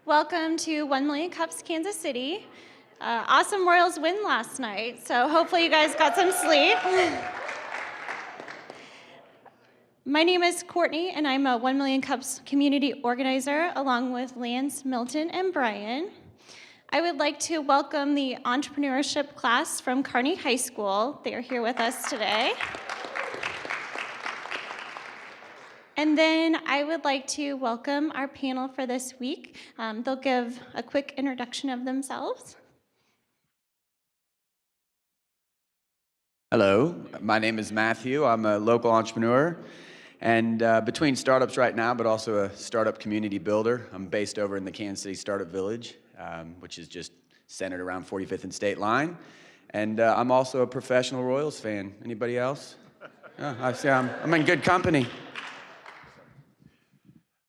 Welcome to 1 Million Cups, Kansas City. Awesome Royals win last night, so hopefully you guys got some sleep. My name is Courtney, and I'm a 1 Million Cups community organizer, along with Lance, Milton, and Brian. I would like to welcome the entrepreneurship class from Kearney High School. They are here with us today. And then I would like to welcome our panel for this week. They'll give a quick introduction of themselves. Hello, my name is Matthew. I'm a local entrepreneur and between startups right now, but also a startup community builder. I'm based over in the Kansas City Startup Village, which is just centered around 45th and State Line. And I'm also a professional Royals fan. Anybody else? Oh, I see I'm in good company.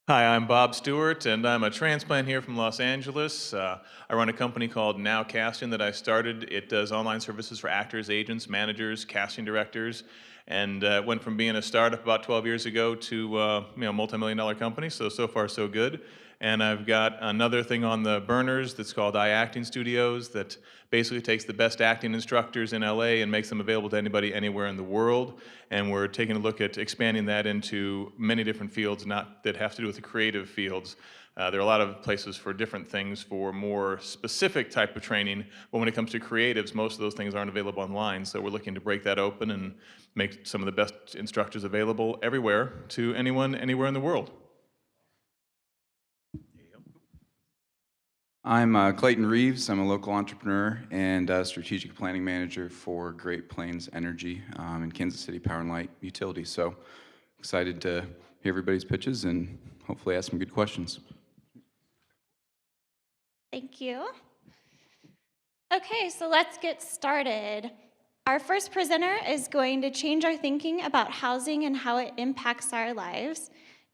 Hi, I'm Bob Stewart, and I'm a transplant here from Los Angeles. I run a company called Now Casting that I started. It does online services for actors, agents, managers, casting directors, and went from being a startup about 12 years ago to multi-million-dollar company. So far, so good. And I've got another thing on the burners that's called iActing Studios that basically takes the best acting instructors in LA and makes them available to anybody anywhere in the world. And we're taking a look at expanding that into many different fields, not that have to do with the creative fields. There are a lot of places for different things for more specific type of training, but when it comes to creatives, most of those things aren't available online. So we're looking to break that open and make some of the best instructors available everywhere to anyone, anywhere in the world. I'm Clayton Reeves. I'm a local entrepreneur and strategic planning manager for Great Plains Energy in Kansas City Power and Light Utilities. So excited to hear everybody's pitches and hopefully ask some good questions. Thank you. Okay, so let's get started. Our first presenter is going to change our thinking about housing and how it impacts our lives.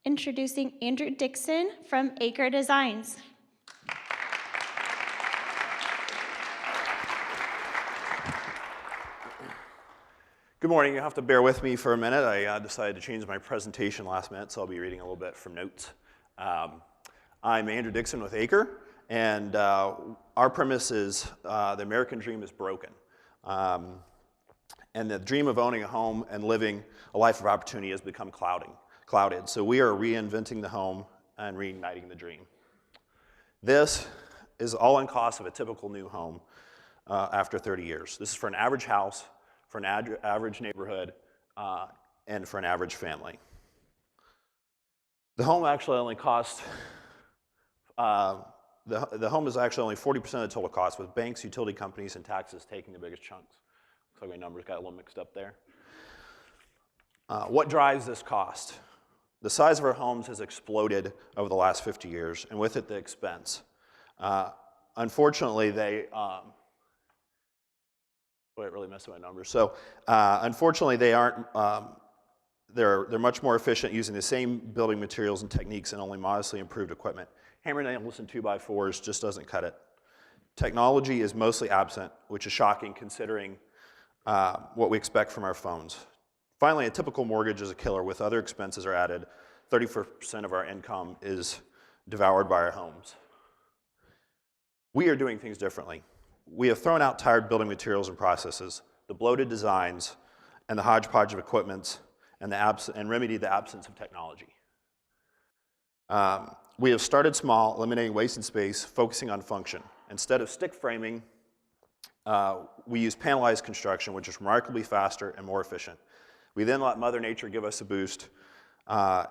Introducing Andrew Dixon from Acre Designs. Good morning. You have to bear with me for a minute. I decided to change my presentation last minute, so I'll be reading a little bit from notes. I'm Andrew Dixon with Acre, and our premise is the American dream is broken. And the dream of owning a home and living a life of opportunity has become clouded. So we are reinventing the home and reigniting the dream. This is all in cost of a typical new home after 30 years. This is for an average house, for an average neighborhood, and for an average family. The home actually only costs, the home is actually only 40% of the total cost, with banks, utility companies, and taxes taking the biggest chunks. Looks like my numbers got a little mixed up there. What drives this cost? The size of our homes has exploded over the last 50 years, and with it, the expense. Unfortunately, it really messed with my numbers. So unfortunately, they aren't, they're much more efficient using the same building materials and techniques and only modestly improved equipment. Hammer nails and 2x4s just doesn't cut it. Technology is mostly absent, which is shocking considering what we expect from our phones. Finally, a typical mortgage is a killer. With other expenses are added, 30% of our income is devoured by our homes. We are doing things differently. We have thrown out tired building materials and processes, the bloated designs, and the hodgepodge of equipment, and remedied the absence of technology. We have started small, eliminating waste and space, focusing on function. Instead of stick framing, we use panelized construction, which is remarkably faster and more efficient. We then let Mother Nature give us a boost and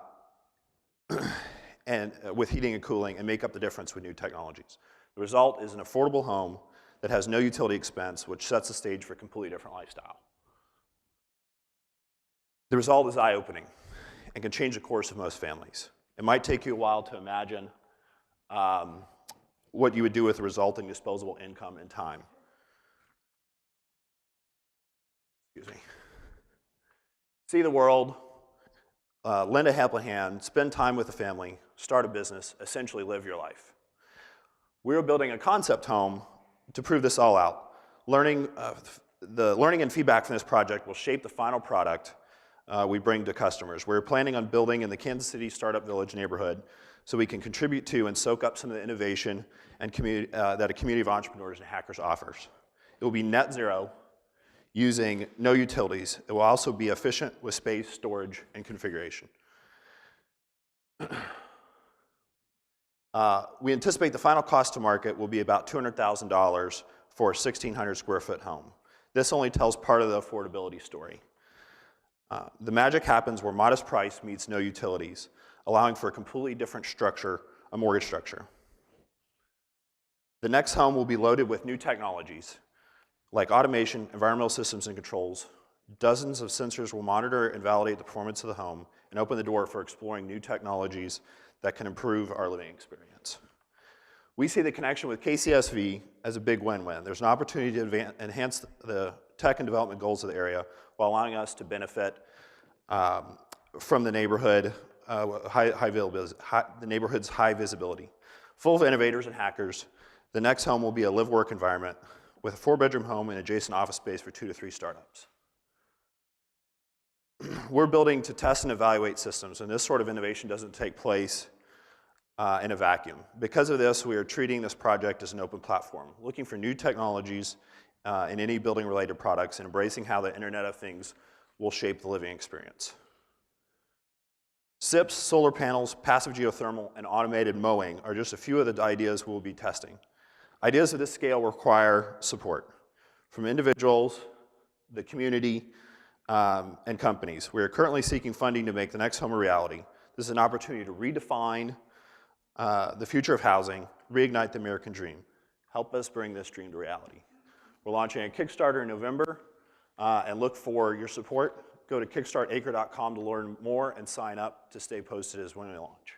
with heating and cooling and make up the difference with new technologies. The result is an affordable home that has no utility expense, which sets the stage for a completely different lifestyle. The result is eye-opening and can change the course of most families. It might take you a while to imagine what you would do with the resulting disposable income and time. Excuse me. See the world, lend a helping hand, spend time with the family, start a business, essentially live your life. We're building a concept home to prove this all out. The learning and feedback from this project will shape the final product we bring to customers. We're planning on building in the Kansas City Startup Village neighborhood so we can contribute to and soak up some of the innovation and that a community of entrepreneurs and hackers offers. It will be net zero, using no utilities. It will also be efficient with space, storage, and configuration. We anticipate the final cost to market will be about $200,000 for a 1,600 square foot home. This only tells part of the affordability story. The magic happens where modest price meets no utilities, allowing for a completely different structure, a mortgage structure. The next home will be loaded with new technologies, like automation, environmental systems and controls. Dozens of sensors will monitor and validate the performance of the home and open the door for exploring new technologies that can improve our living experience. We see the connection with KCSV as a big win-win. There's an opportunity to enhance the tech and development goals of the area while allowing us to benefit from the neighborhood, the neighborhood's high visibility. Full of innovators and hackers, the next home will be a live-work environment with a 4-bedroom home and adjacent office space for 2 to 3 startups. We're building to test and evaluate systems, and this sort of innovation doesn't take place in a vacuum. Because of this, we are treating this project as an open platform, looking for new technologies in any building-related products and embracing how the Internet of Things will shape the living experience. SIPs, solar panels, passive geothermal, and automated mowing are just a few of the ideas we'll be testing. Ideas of this scale require support from individuals, the community, and companies. We are currently seeking funding to make the next home a reality. This is an opportunity to redefine the future of housing, reignite the American dream. Help us bring this dream to reality. We're launching a Kickstarter in November, and look for your support. Go to kickstartacre.com to learn more and sign up to stay posted as when we launch.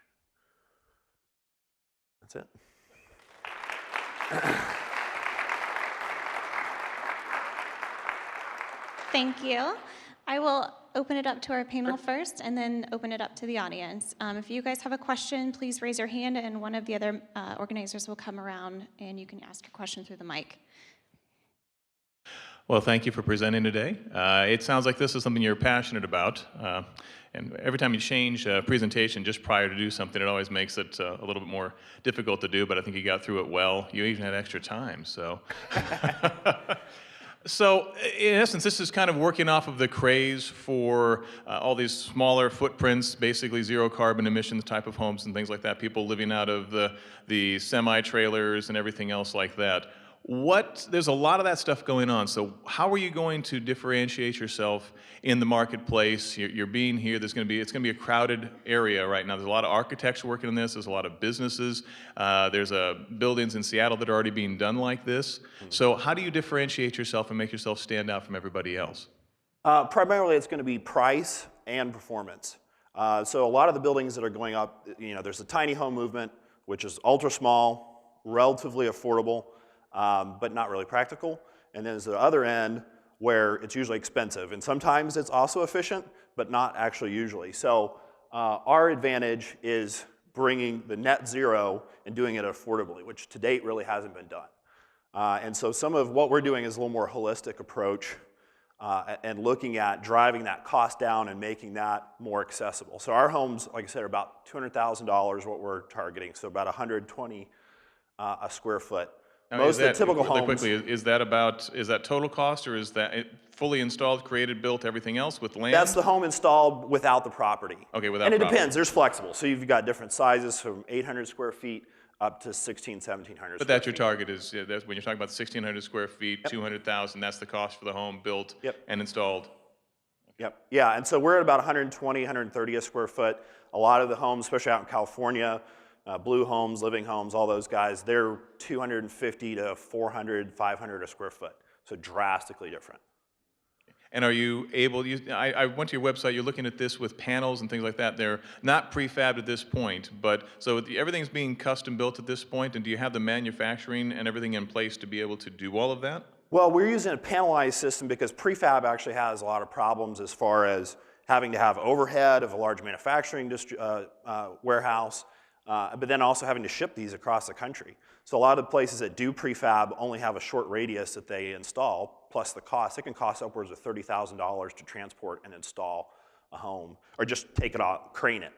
That's it. Thank you. I will open it up to our panel first and then open it up to the audience. If you guys have a question, please raise your hand and one of the other organizers will come around and you can ask your question through the mic. Well, thank you for presenting today. It sounds like this is something you're passionate about. And every time you change a presentation just prior to do something, it always makes it a little bit more difficult to do, but I think you got through it well. You even had extra time, so. So, in essence, this is kind of working off of the craze for all these smaller footprints, basically zero carbon emissions type of homes and things like that, people living out of the semi-trailers and everything else like that. There's a lot of that stuff going on, so how are you going to differentiate yourself in the marketplace? You're being here, it's going to be a crowded area right now. There's a lot of architects working on this, there's a lot of businesses, there's buildings in Seattle that are already being done like this. So how do you differentiate yourself and make yourself stand out from everybody else? Primarily it's going to be price and performance. So a lot of the buildings that are going up, there's the tiny home movement, which is ultra small, relatively affordable, but not really practical. And then there's the other end where it's usually expensive. And sometimes it's also efficient, but not actually usually. So our advantage is bringing the net zero and doing it affordably, which to date really hasn't been done. And so some of what we're doing is a little more holistic approach and looking at driving that cost down and making that more accessible. So our homes, like I said, are about $200,000 what we're targeting, so about $120 a square foot. Now, Most of the typical really homes. Quickly, is that total cost, or is that fully installed, created, built, everything else with land? That's the home installed without the property. Okay, without And it property. depends, there's flexible. So you've got different sizes from 800 square feet up to 1,700 But that's your target is, that's when you're talking about 1,600 square feet, 200,000, that's the cost for the home built and installed. Yep, yeah, and so we're at about 120, 130 a square foot. A lot of the homes, especially out in California, Blue Homes, Living Homes, all those guys, they're 250 to 400, 500 a square foot. So drastically different. And are you able, I went to your website, you're looking at this with panels and things like that. They're not prefabbed at this point, but so everything's being custom built at this point, and do you have the manufacturing and everything in place to be able to do all of that? Well, we're using a panelized system because prefab actually has a lot of problems as far as having to have overhead of a large manufacturing warehouse, but then also having to ship these across the country. So a lot of the places that do prefab only have a short radius that they install, plus the cost. It can cost upwards of $30,000 to transport and install a home, or just take it off, crane it.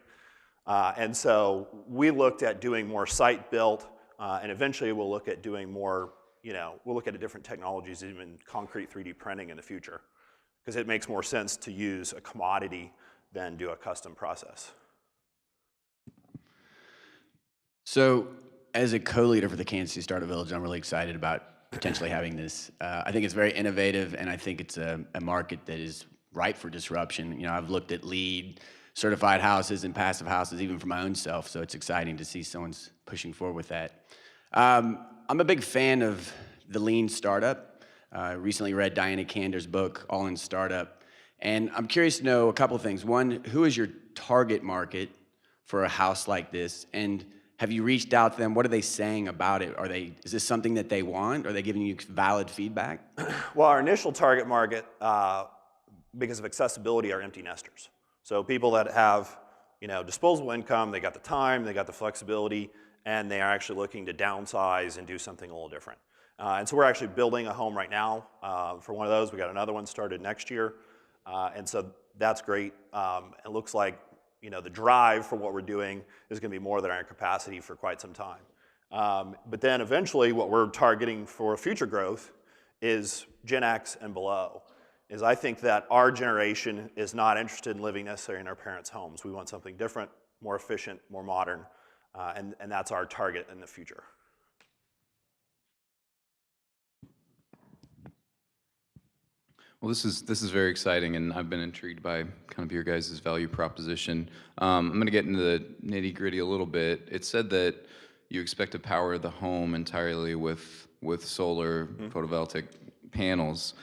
And so we looked at doing more site-built, and eventually we'll look at doing more, we'll look at different technologies, even concrete 3D printing in the future, because it makes more sense to use a commodity than do a custom process. So, as a co-leader for the Kansas City Startup Village, I'm really excited about potentially having this. I think it's very innovative, and I think it's a market that is ripe for disruption. I've looked at LEED certified houses and passive houses, even for my own self, so it's exciting to see someone's pushing forward with that. I'm a big fan of the lean startup. I recently read Diana Kander's book, All in Startup, and I'm curious to know a couple of things. One, who is your target market for a house like this? And have you reached out to them? What are they saying about it? Is this something that they want? Are they giving you valid feedback? Well, our initial target market, because of accessibility, are empty nesters. So people that have, disposable income, they got the time, they got the flexibility, and they are actually looking to downsize and do something a little different. And so we're actually building a home right now for one of those. We got another one started next year, and so that's great. It looks like the drive for what we're doing is going to be more than our capacity for quite some time. But then eventually, what we're targeting for future growth is Gen X and below. I think that our generation is not interested in living necessarily in our parents' homes. We want something different, more efficient, more modern, and that's our target in the future. Well, this is very exciting, and I've been intrigued by kind of your guys' value proposition. I'm going to get into the nitty-gritty a little bit. It said that you expect to power the home entirely with solar photovoltaic panels.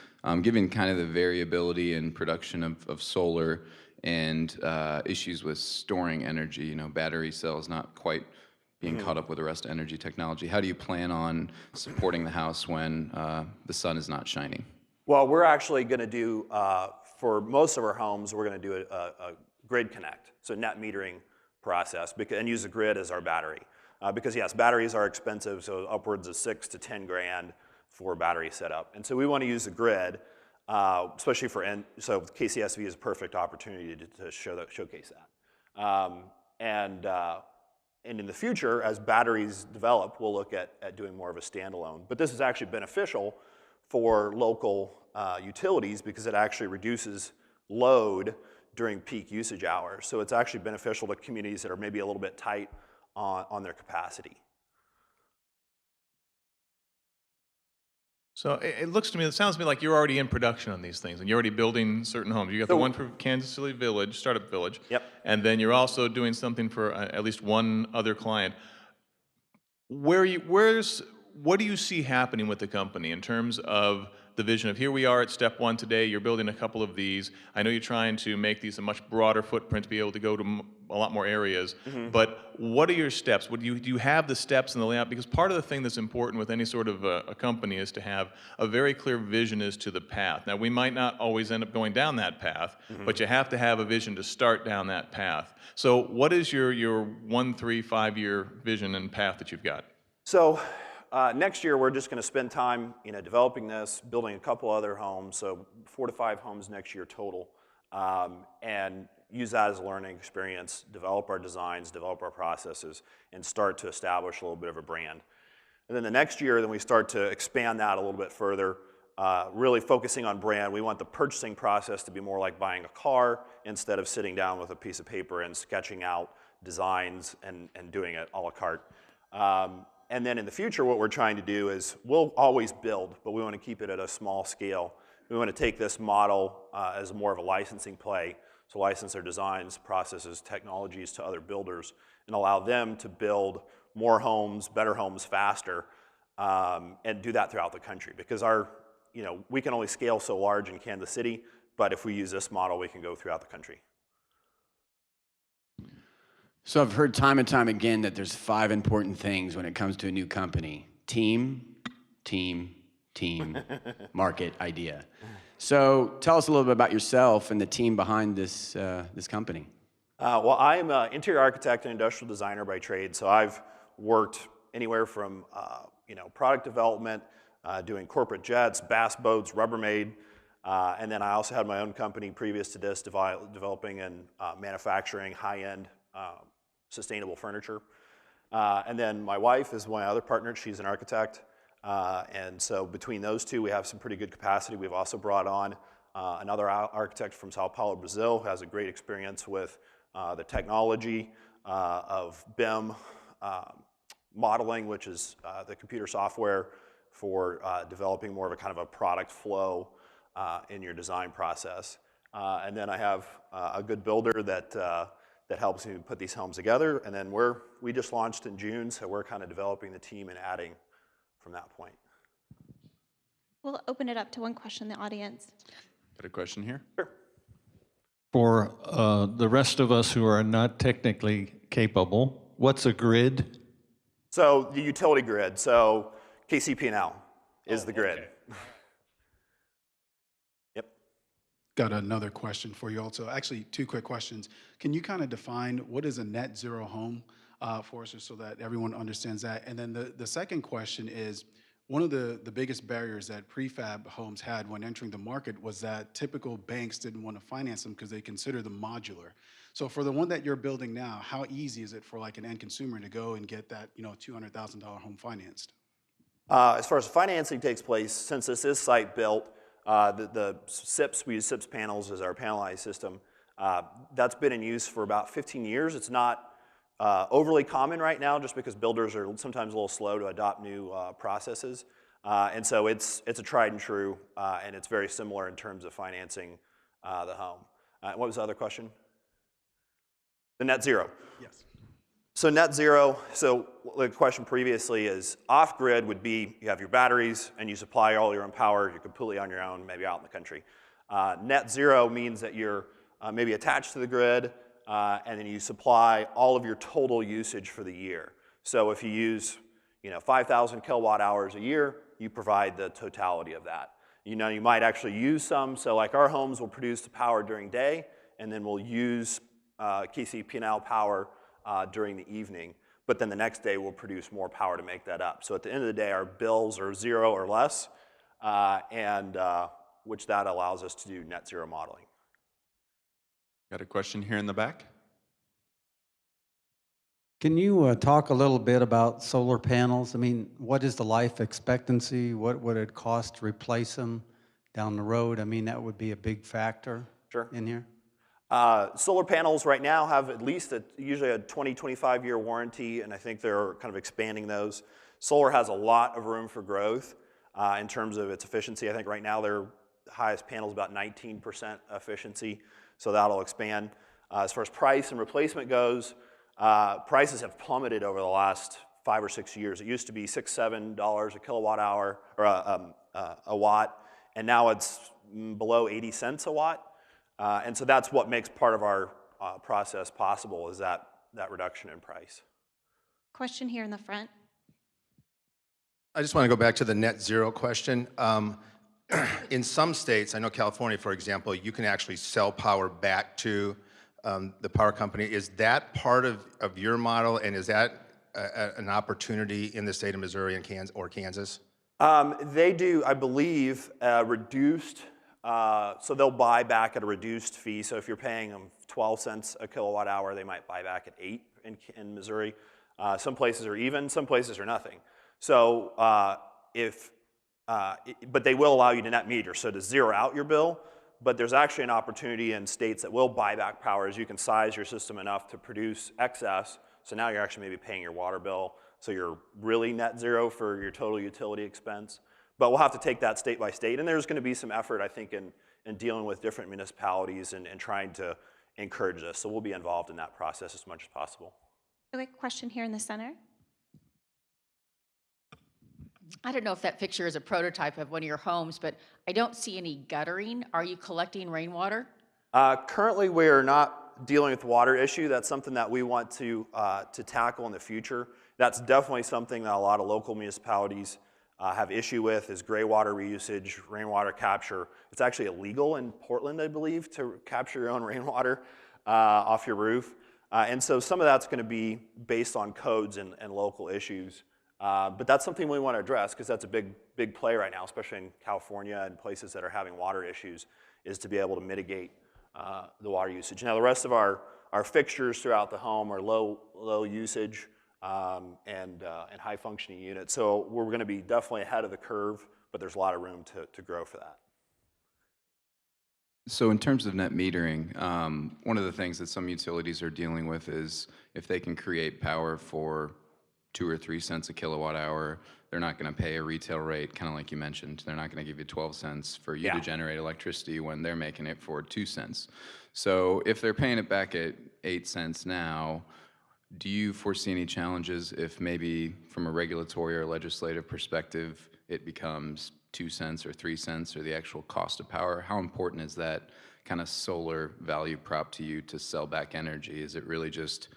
Given kind of the variability in production of solar and issues with storing energy, battery cells not quite being caught up with the rest of energy technology, how do you plan on supporting the house when the sun is not shining? Well, we're actually going to do, for most of our homes, we're going to do a grid connect, so net metering process, and use the grid as our battery. Because yes, batteries are expensive, so upwards of $6,000 to $10,000 for battery setup. And so we want to use the grid, especially so KCSV is a perfect opportunity to showcase that. And in the future, as batteries develop, we'll look at doing more of a standalone. But this is actually beneficial for local utilities because it actually reduces load during peak usage hours. So it's actually beneficial to communities that are maybe a little bit tight on their capacity. So it sounds to me like you're already in production on these things, and you're already building certain homes. You got the one for Kansas City Village, Startup Village. Yep. And then you're also doing something for at least one other client. What do you see happening with the company in terms of the vision of here we are at step one today, you're building a couple of these. I know you're trying to make these a much broader footprint to be able to go to a lot more areas, but what are your steps? Do you have the steps and the layout? Because part of the thing that's important with any sort of a company is to have a very clear vision as to the path. Now, we might not always end up going down that path, but you have to have a vision to start down that path. So what is your 1, 3, 5-year vision and path that you've got? So next year, we're just going to spend time developing this, building a couple other homes, so 4 to 5 homes next year total, and use that as a learning experience, develop our designs, develop our processes, and start to establish a little bit of a brand. And then the next year, we start to expand that a little bit further, really focusing on brand. We want the purchasing process to be more like buying a car instead of sitting down with a piece of paper and sketching out designs and doing it a la carte. And then in the future, what we're trying to do is we'll always build, but we want to keep it at a small scale. We want to take this model as more of a licensing play, so license our designs, processes, technologies to other builders, and allow them to build more homes, better homes faster, and do that throughout the country. Because we can only scale so large in Kansas City, but if we use this model, we can go throughout the country. So I've heard time and time again that there's 5 important things when it comes to a new company: team, market, idea. So tell us a little bit about yourself and the team behind this company. Well, I'm an interior architect and industrial designer by trade, so I've worked anywhere from product development, doing corporate jets, bass boats, Rubbermaid, and then I also had my own company previous to this, developing and manufacturing high-end sustainable furniture. And then my wife is my other partner. She's an architect. And so between those two, we have some pretty good capacity. We've also brought on another architect from Sao Paulo, Brazil, who has a great experience with the technology of BIM modeling, which is the computer software for developing more of a kind of a product flow in your design process. And then I have a good builder that helps me put these homes together. And then we just launched in June, so we're kind of developing the team and adding from that point. We'll open it up to one question in the audience. Got a question here? Sure. For the rest of us who are not technically capable, what's a grid? So the utility grid, so KCP&L is the grid. Okay. Yep. Got another question for you also. Actually, two quick questions. Can you kind of define what is a net zero home for us, just so that everyone understands that? And then the second question is, one of the biggest barriers that prefab homes had when entering the market was that typical banks didn't want to finance them because they consider them modular. So for the one that you're building now, how easy is it for like an end consumer to go and get that, $200,000 home financed? As far as financing takes place, since this is site built, the SIPs, we use SIPs panels as our panelized system. That's been in use for about 15 years. It's not overly common right now, just because builders are sometimes a little slow to adopt new processes. And so it's a tried and true, and it's very similar in terms of financing the home. What was the other question? The net zero. Yes. So net zero, so the question previously is off-grid would be you have your batteries and you supply all your own power, you're completely on your own, maybe out in the country. Net zero means that you're maybe attached to the grid, and then you supply all of your total usage for the year. So if you use 5,000 kilowatt hours a year, you provide the totality of that. You might actually use some, so like our homes will produce the power during day, and then we'll use KCP&L power during the evening, but then the next day we'll produce more power to make that up. So at the end of the day, our bills are zero or less, and which that allows us to do net zero modeling. Got a question here in the back? Can you talk a little bit about solar panels? I mean, what is the life expectancy? What would it cost to replace them down the road? I mean, that would be a big factor in here. Solar panels right now have at least usually a 20, 25-year warranty, and I think they're kind of expanding those. Solar has a lot of room for growth in terms of its efficiency. I think right now their highest panel is about 19% efficiency, so that'll expand. As far as price and replacement goes, prices have plummeted over the last 5 or 6 years. It used to be $6, $7 a kilowatt hour, or a watt, and now it's below 80 cents a watt. And so that's what makes part of our process possible, is that reduction in price. Question here in the front. I just want to go back to the net zero question. In some states, I know California, for example, you can actually sell power back to the power company. Is that part of your model, and is that an opportunity in the state of Missouri and Kansas? They do, I believe, reduced. So they'll buy back at a reduced fee. So if you're paying them 12 cents a kilowatt hour, they might buy back at 8 in Missouri. Some places are even, some places are nothing. So but they will allow you to net meter, so to zero out your bill. But there's actually an opportunity in states that will buy back power, as you can size your system enough to produce excess. So now you're actually maybe paying your water bill, so you're really net zero for your total utility expense. But we'll have to take that state by state, and there's going to be some effort, I think, in dealing with different municipalities and trying to encourage this. So we'll be involved in that process as much as possible. Okay, question here in the center. I don't know if that picture is a prototype of one of your homes, but I don't see any guttering. Are you collecting rainwater? Currently, we are not dealing with the water issue. That's something that we want to tackle in the future. That's definitely something that a lot of local municipalities have issue with, is gray water reusage, rainwater capture. It's actually illegal in Portland, I believe, to capture your own rainwater off your roof. And so some of that's going to be based on codes and local issues. But that's something we want to address, because that's a big play right now, especially in California and places that are having water issues, is to be able to mitigate the water usage. Now, the rest of our our fixtures throughout the home are low usage and high functioning units. So we're going to be definitely ahead of the curve, but there's a lot of room to grow for that. So in terms of net metering, one of the things that some utilities are dealing with is if they can create power for 2 or 3 cents a kilowatt hour, they're not going to pay a retail rate, kind of like you mentioned. They're not going to give you 12 cents for you to generate electricity when they're making it for 2 cents. So if they're paying it back at 8 cents now, do you foresee any challenges if maybe from a regulatory or legislative perspective it becomes 2 cents or 3 cents or the actual cost of power? How important is that kind of solar value prop to you to sell back energy? Is it really just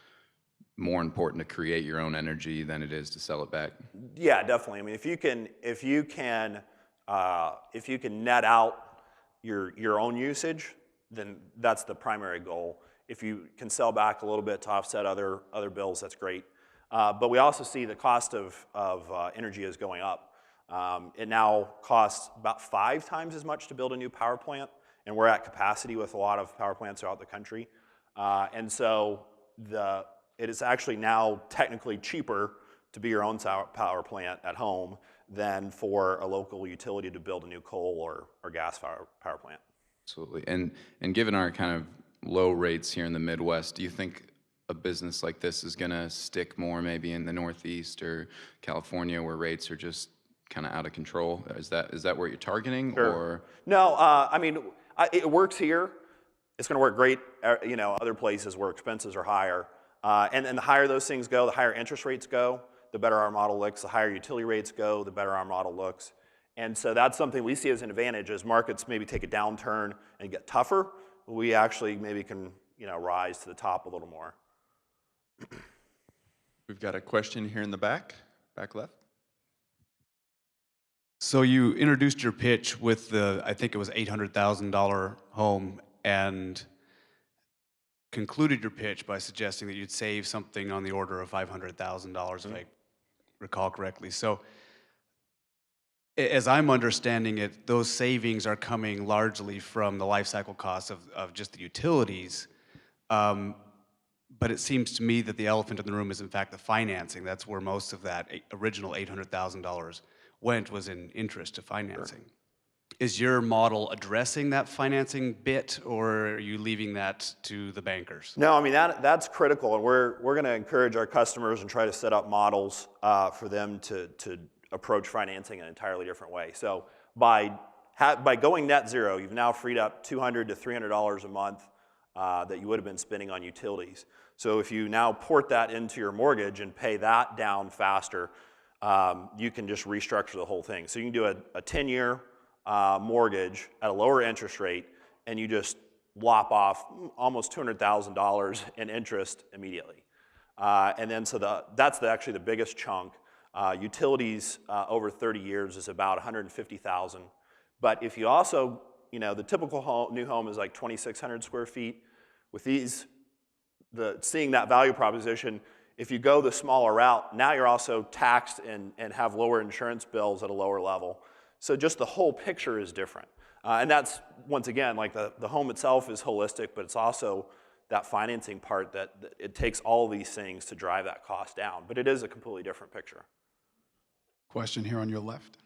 more important to create your own energy than it is to sell it back? Yeah, definitely. I mean, if you can net out your own usage, then that's the primary goal. If you can sell back a little bit to offset other bills, that's great. But we also see the cost of energy is going up. It now costs about 5 times as much to build a new power plant, and we're at capacity with a lot of power plants throughout the country. And so it is actually now technically cheaper to be your own power plant at home than for a local utility to build a new coal or gas power plant. Absolutely. And given our kind of low rates here in the Midwest, do you think a business like this is going to stick more maybe in the Northeast or California where rates are just kind of out of control? Is that where you're targeting? Sure. Or No, I mean, it works here. It's going to work great, other places where expenses are higher. And the higher those things go, the higher interest rates go, the better our model looks. The higher utility rates go, the better our model looks. And so that's something we see as an advantage. As markets maybe take a downturn and get tougher, we actually maybe can rise to the top a little more. We've got a question here in the back left. So you introduced your pitch with I think it was $800,000 home, and concluded your pitch by suggesting that you'd save something on the order of $500,000, if I recall correctly. So as I'm understanding it, those savings are coming largely from the life cycle costs of just the utilities. But it seems to me that the elephant in the room is in fact the financing. That's where most of that original $800,000 went, was in interest to financing. Sure. Is your model addressing that financing bit, or are you leaving that to the bankers? No, I mean, that's critical, and we're going to encourage our customers and try to set up models for them to approach financing in an entirely different way. So by going net zero, you've now freed up $200 to $300 a month that you would have been spending on utilities. So if you now port that into your mortgage and pay that down faster, you can just restructure the whole thing. So you can do a 10-year mortgage at a lower interest rate, and you just lop off almost $200,000 in interest immediately. And then that's actually the biggest chunk. Utilities over 30 years is about $150,000. But if you also, the typical new home is like 2,600 square feet. With these, seeing that value proposition, if you go the smaller route, now you're also taxed and have lower insurance bills at a lower level. So just the whole picture is different. And that's, once again, like the home itself is holistic, but it's also that financing part that it takes all these things to drive that cost down. But it is a completely different picture. Question here on your left.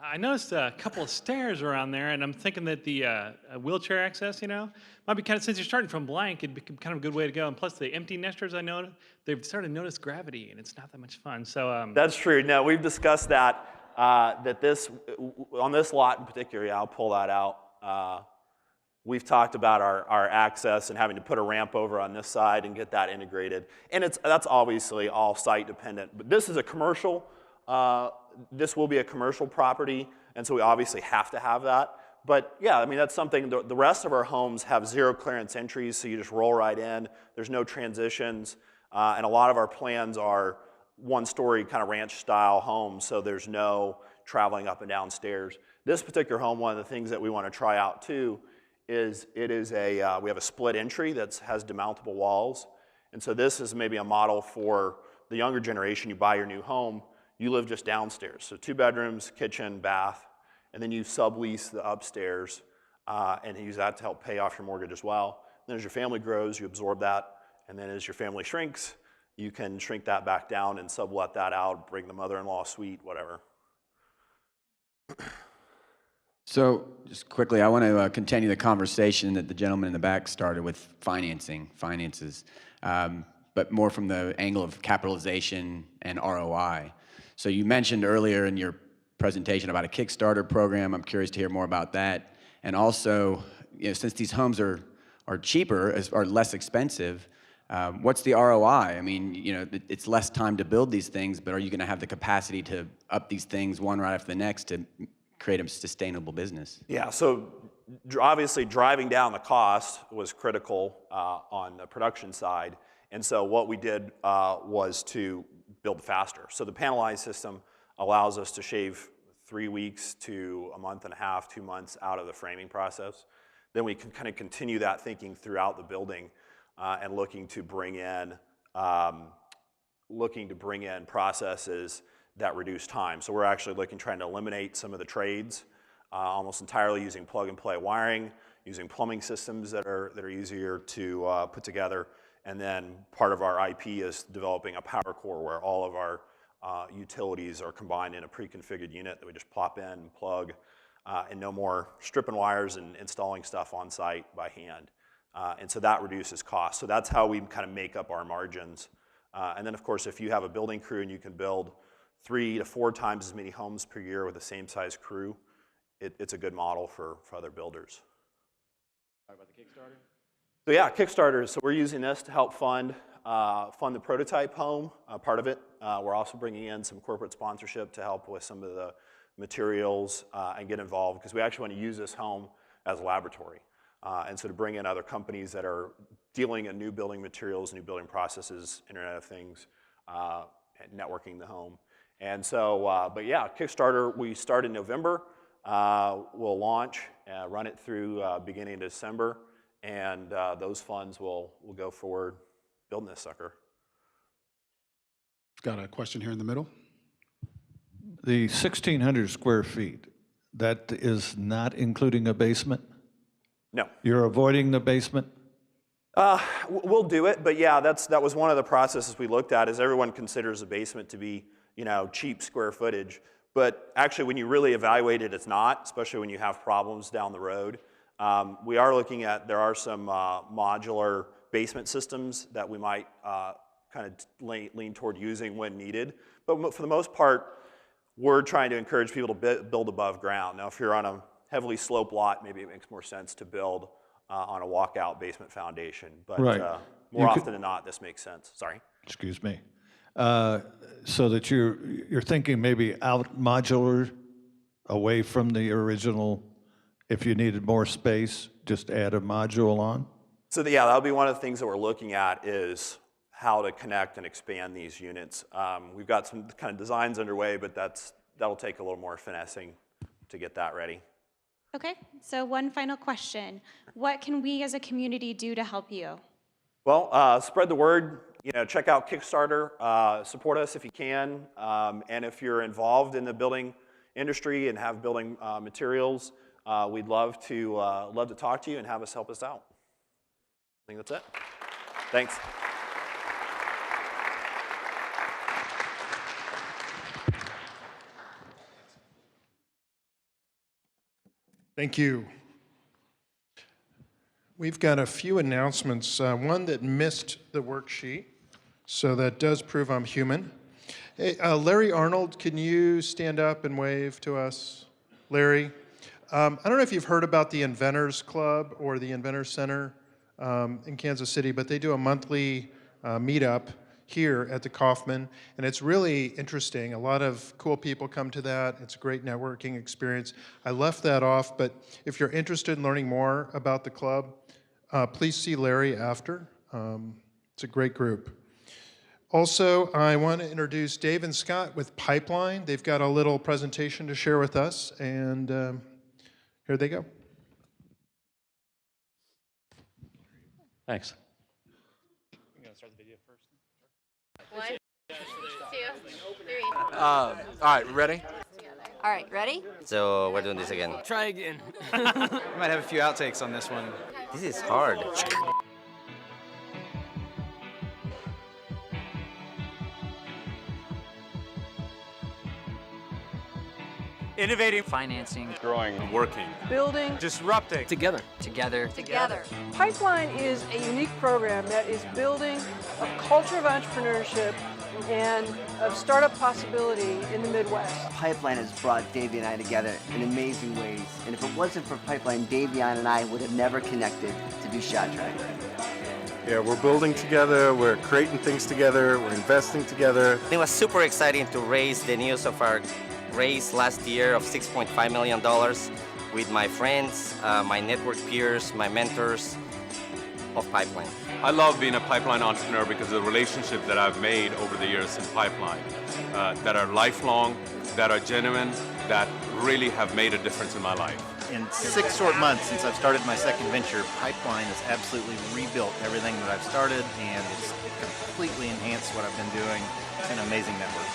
I noticed a couple of stairs around there, and I'm thinking that the wheelchair access, might be kind of, since you're starting from blank, it'd be kind of a good way to go. And plus, the empty nesters, I know, they've started to notice gravity, and it's not that much fun. So that's true. No, we've discussed that. On this lot in particular, I'll pull that out. We've talked about our access and having to put a ramp over on this side and get that integrated. And that's obviously all site dependent. But this is a commercial. This will be a commercial property, and so we obviously have to have that. But yeah, I mean, that's something, the rest of our homes have zero clearance entries, so you just roll right in. There's no transitions. And a lot of our plans are one-story kind of ranch-style homes, so there's no traveling up and down stairs. This particular home, one of the things that we want to try out too is we have a split entry that has demountable walls. And so this is maybe a model for the younger generation. You buy your new home, you live just downstairs. So 2 bedrooms, kitchen, bath, and then you sublease the upstairs and use that to help pay off your mortgage as well. Then as your family grows, you absorb that. And then as your family shrinks, you can shrink that back down and sublet that out, bring the mother-in-law suite, whatever. So just quickly, I want to continue the conversation that the gentleman in the back started with finances, but more from the angle of capitalization and ROI. So you mentioned earlier in your presentation about a Kickstarter program. I'm curious to hear more about that. And also, since these homes are cheaper, are less expensive, what's the ROI? I mean, it's less time to build these things, but are you going to have the capacity to up these things one right after the next to create a sustainable business? Yeah, so obviously driving down the cost was critical on the production side. And so what we did was to build faster. So the panelized system allows us to shave 3 weeks to a month and a half, 2 months out of the framing process. Then we can kind of continue that thinking throughout the building and looking to bring in processes that reduce time. So we're actually trying to eliminate some of the trades, almost entirely using plug-and-play wiring, using plumbing systems that are easier to put together. And then part of our IP is developing a power core where all of our utilities are combined in a pre-configured unit that we just plop in and plug, and no more stripping wires and installing stuff on site by hand. And so that reduces cost. So that's how we kind of make up our margins. And then of course, if you have a building crew and you can build 3 to 4 times as many homes per year with the same size crew, it's a good model for other builders. Talk about the Kickstarter? So yeah, Kickstarter. So we're using this to help fund the prototype home, part of it. We're also bringing in some corporate sponsorship to help with some of the materials and get involved, because we actually want to use this home as a laboratory. And so to bring in other companies that are dealing in new building materials, new building processes, Internet of Things, and networking the home. And so, but yeah, Kickstarter, we start in November. We'll launch, run it through beginning of December, and those funds will go forward building this sucker. Got a question here in the middle. The 1,600 square feet, that is not including a basement? No. You're avoiding the basement? We'll do it, but yeah, that was one of the processes we looked at, is everyone considers a basement to be, cheap square footage. But actually, when you really evaluate it, it's not, especially when you have problems down the road. We are looking at, there are some modular basement systems that we might kind of lean toward using when needed. But for the most part, we're trying to encourage people to build above ground. Now, if you're on a heavily sloped lot, maybe it makes more sense to build on a walkout basement foundation. But right. More often than not, this makes sense. Sorry. Excuse me. So that you're thinking maybe out modular, away from the original. If you needed more space, just add a module on? So yeah, that'll be one of the things that we're looking at, is how to connect and expand these units. We've got some kind of designs underway, but that'll take a little more finessing to get that ready. Okay, so one final question. What can we as a community do to help you? Well, spread the word. Check out Kickstarter. Support us if you can. And if you're involved in the building industry and have building materials, we'd love to talk to you and have us help us out. I think that's it. Thanks. Thank you. We've got a few announcements. One that missed the worksheet, so that does prove I'm human. Hey, Larry Arnold, can you stand up and wave to us? Larry, I don't know if you've heard about the Inventors Club or the Inventors Center in Kansas City, but they do a monthly meetup here at the Kaufman, and it's really interesting. A lot of cool people come to that. It's a great networking experience. I left that off, but if you're interested in learning more about the club, please see Larry after. It's a great group. Also, I want to introduce Dave and Scott with Pipeline. They've got a little presentation to share with us, and here they go. Thanks. I'm going to start the video first. 1, 2, 3. All right, ready? All right, ready? So we're doing this again. Try again. We might have a few outtakes on this one. This is hard. Innovating, Financing, growing, working, building, disrupting. together. Together. Pipeline is a unique program that is building a culture of entrepreneurship and of startup possibility in the Midwest. Pipeline has brought Davey and I together in amazing ways. And if it wasn't for Pipeline, Davion and I would have never connected to do Shot Track. Yeah, we're building together, we're creating things together, we're investing together. It was super exciting to raise the news of our raise last year of $6.5 million with my friends, my network peers, my mentors of Pipeline. I love being a pipeline entrepreneur because of the relationships that I've made over the years in pipeline that are lifelong, that are genuine, that really have made a difference in my life. In 6 short months since I've started my second venture, Pipeline has absolutely rebuilt everything that I've started, and it's completely enhanced what I've been doing. It's an amazing network.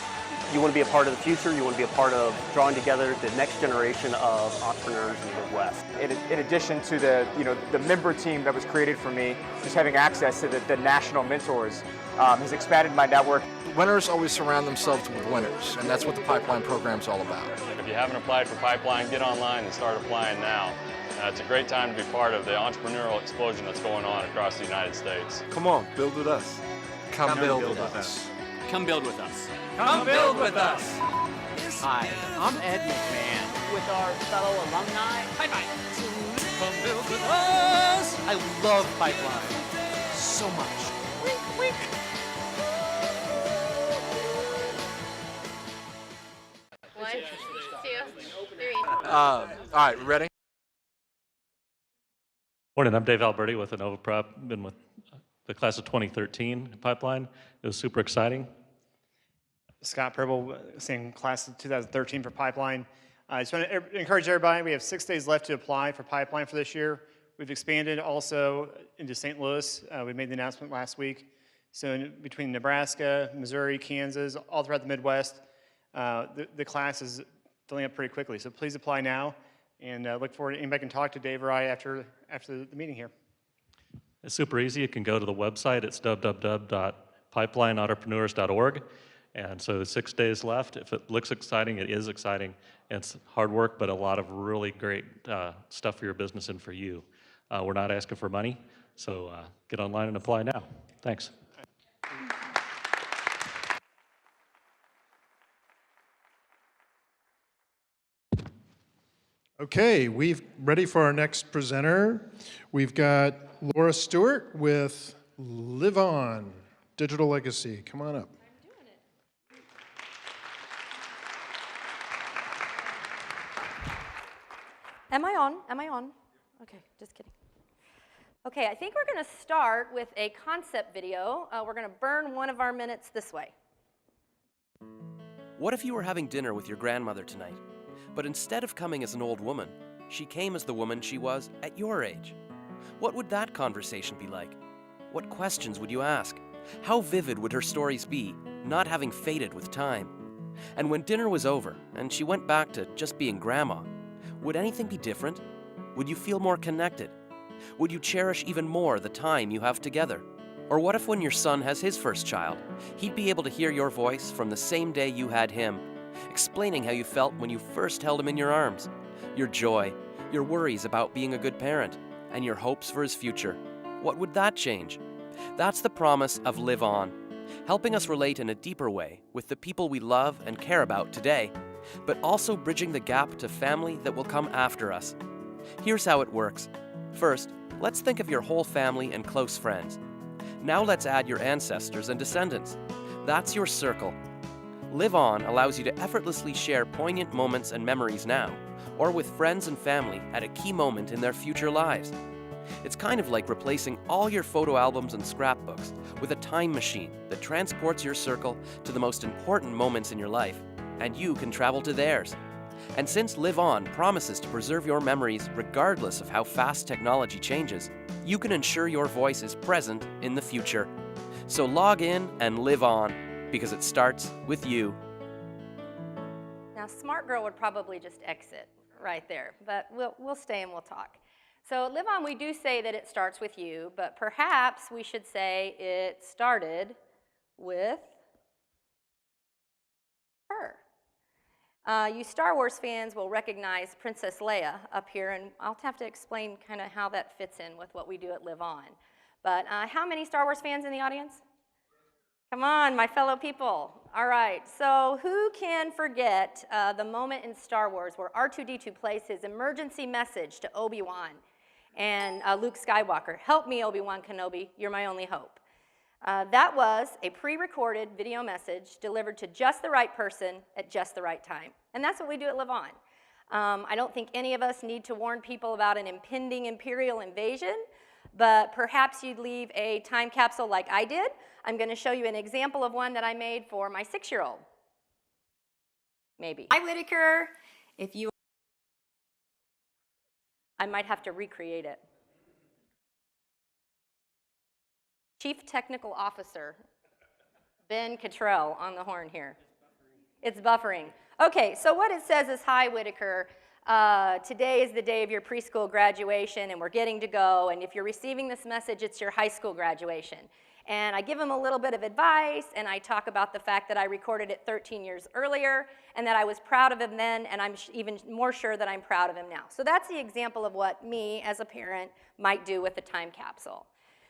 You want to be a part of the future. You want to be a part of drawing together the next generation of entrepreneurs in the Midwest. In addition to the member team that was created for me, just having access to the national mentors has expanded my network. Winners always surround themselves with winners, and that's what the Pipeline program's all about. If you haven't applied for Pipeline, get online and start applying now. It's a great time to be part of the entrepreneurial explosion that's going on across the United States. Come on, build with us. Come build with us. Come build with us. Come build with us. Hi, I'm Ed McMahon with our fellow alumni. Pipeline. Come build with us. I love Pipeline so much. Wink, wink. One, two, three. All right, ready? Morning, I'm Dave Alberti with Innova Prep. Been with the class of 2013 Pipeline. It was super exciting. Scott Purble, same class of 2013 for Pipeline. I just want to encourage everybody, we have 6 days left to apply for Pipeline for this year. We've expanded also into St. Louis. We made the announcement last week. So between Nebraska, Missouri, Kansas, all throughout the Midwest, the class is filling up pretty quickly. So please apply now, and look forward to anybody can talk to Dave or I after the meeting here. It's super easy. You can go to the website. It's www.pipelines.org. And so 6 days left. If it looks exciting, it is exciting. It's hard work, but a lot of really great stuff for your business and for you. We're not asking for money, so get online and apply now. Thanks. Okay, we've ready for our next presenter. We've got Laura Stewart with Live On, Digital Legacy. Come on up. Am I on? Am I on? Okay, just kidding. Okay, I think we're going to start with a concept video. We're going to burn one of our minutes this way. What if you were having dinner with your grandmother tonight, but instead of coming as an old woman, she came as the woman she was at your age? What would that conversation be like? What questions would you ask? How vivid would her stories be, not having faded with time? And when dinner was over and she went back to just being grandma, would anything be different? Would you feel more connected? Would you cherish even more the time you have together? Or what if when your son has his first child, he'd be able to hear your voice from the same day you had him, explaining how you felt when you first held him in your arms, your joy, your worries about being a good parent, and your hopes for his future? What would that change? That's the promise of Live On, helping us relate in a deeper way with the people we love and care about today, but also bridging the gap to family that will come after us. Here's how it works. First, let's think of your whole family and close friends. Now let's add your ancestors and descendants. That's your circle. Live On allows you to effortlessly share poignant moments and memories now, or with friends and family at a key moment in their future lives. It's kind of like replacing all your photo albums and scrapbooks with a time machine that transports your circle to the most important moments in your life, and you can travel to theirs. And since Live On promises to preserve your memories regardless of how fast technology changes, you can ensure your voice is present in the future. So log in and live on, because it starts with you. Now, Smart Girl would probably just exit right there, but we'll stay and we'll talk. So Live On, we do say that it starts with you, but perhaps we should say it started with her. You Star Wars fans will recognize Princess Leia up here, and I'll have to explain kind of how that fits in with what we do at Live On. But how many Star Wars fans in the audience? Come on, my fellow people. All right, so who can forget the moment in Star Wars where R2-D2 plays his emergency message to Obi-Wan and Luke Skywalker? Help me, Obi-Wan Kenobi, you're my only hope. That was a pre-recorded video message delivered to just the right person at just the right time. And that's what we do at Live On. I don't think any of us need to warn people about an impending imperial invasion, but perhaps you'd leave a time capsule like I did. I'm going to show you an example of one that I made for my 6-year-old. Maybe. Hi, Whitaker. If you... I might have to recreate it. Chief Technical Officer Ben Cottrell on the horn here. It's buffering. Okay, so what it says is, hi, Whitaker. Today is the day of your preschool graduation, and we're getting to go. And if you're receiving this message, it's your high school graduation. And I give him a little bit of advice, and I talk about the fact that I recorded it 13 years earlier, and that I was proud of him then, and I'm even more sure that I'm proud of him now. So that's the example of what me, as a parent, might do with a time capsule.